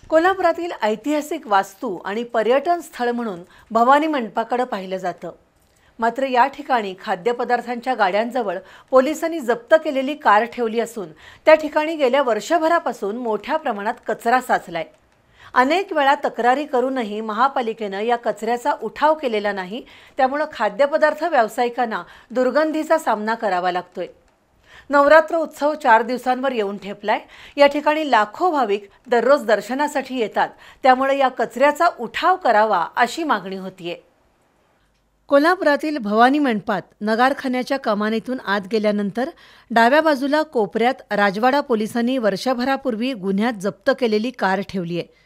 कोल्हापुरातील ऐतिहासिक वास्तू आणि पर्यटन स्थळ म्हणून भवानी मंडपाकडे पाहिलं जातं। मात्र या ठिकाणी खाद्यपदार्थांच्या गाड्यांजवळ पोलिसांनी जप्त केलेली कार ठेवली असून त्या ठिकाणी गेल्या वर्षभरापासून मोठ्या प्रमाणात कचरा साचलाय। अनेक वेळा तक्रारी करूनही महापालिकेने या कचऱ्याचा उठाव केलेला नाही, त्यामुळे खाद्यपदार्थ व्यावसायिकांना दुर्गंधीचा सामना करावा लागतोय। नवरात्र उत्सव 4 दिवसांवर येऊन ठेपलाय। या ठिकाणी लाखो भाविक दररोज दर्शनासाठी येतात, त्यामुळे या कचऱ्याचा उठाव करावा अशी मागणी होतीये। कोल्हापुरातील भवानी मंडपात नगारखान्याच्या कमानीतून आत गेल्यानंतर डाव्या बाजूला कोपऱ्यात राजवाडा पोलिसांनी वर्षभरापूर्वी गुन्ह्यात जप्त केलेली कार ठेवली आहे।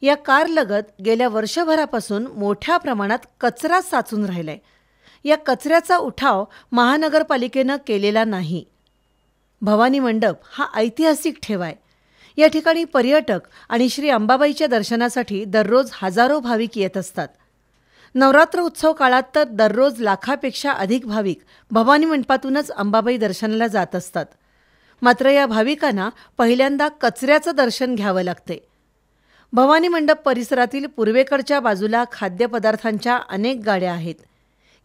या कारलगत गेल्या वर्षभरापासून मोठ्या प्रमाणात कचरा साचून राहिलाय। या कचऱ्याचा उठाव महानगरपालिकेनं केलेला नाही। भवानी मंडप हा ऐतिहासिक ठेवा आहे। या ठिकाणी पर्यटक आणि श्री अंबाबाईच्या दर्शनासाठी दररोज हजारो भाविक येत असतात। नवरात्र उत्सव काळात तर दररोज लाखापेक्षा अधिक भाविक भवानी मंडपातूनच अंबाबाई दर्शनाला जात असतात। मात्र या भाविकांना पहिल्यांदा कचऱ्याचं दर्शन घ्यावं लागते। भवानी मंडप परिसरातील पूर्वेकडच्या बाजूला खाद्यपदार्थांच्या अनेक गाड्या आहेत।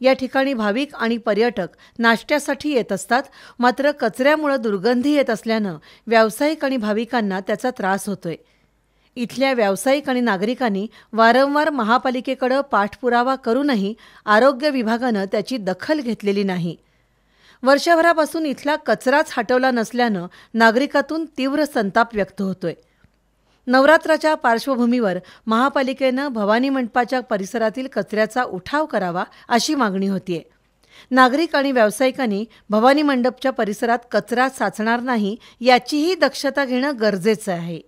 या ठिकाणी भाविक आणि पर्यटक नाश्त्यासाठी येत असतात, मात्र कचऱ्यामुळे दुर्गंधी येत असल्यानं व्यावसायिक आणि भाविकांना त्याचा त्रास होतोय। इथल्या व्यावसायिक आणि नागरिकांनी वारंवार महापालिकेकडे पाठपुरावा करूनही आरोग्य विभागानं त्याची दखल घेतलेली नाही। वर्षभरापासून इथला कचराच हटवला नसल्यानं नागरिकातून तीव्र संताप व्यक्त होतोय। नवरात्राच्या पार्श्वभूमीवर महापालिकेनं भवानी मंडपाच्या परिसरातील कचऱ्याचा उठाव करावा अशी मागणी होतीये। नागरिक आणि व्यावसायिकांनी भवानी मंडपच्या परिसरात कचरा साचणार नाही याचीही दक्षता घेणं गरजेचं आहे।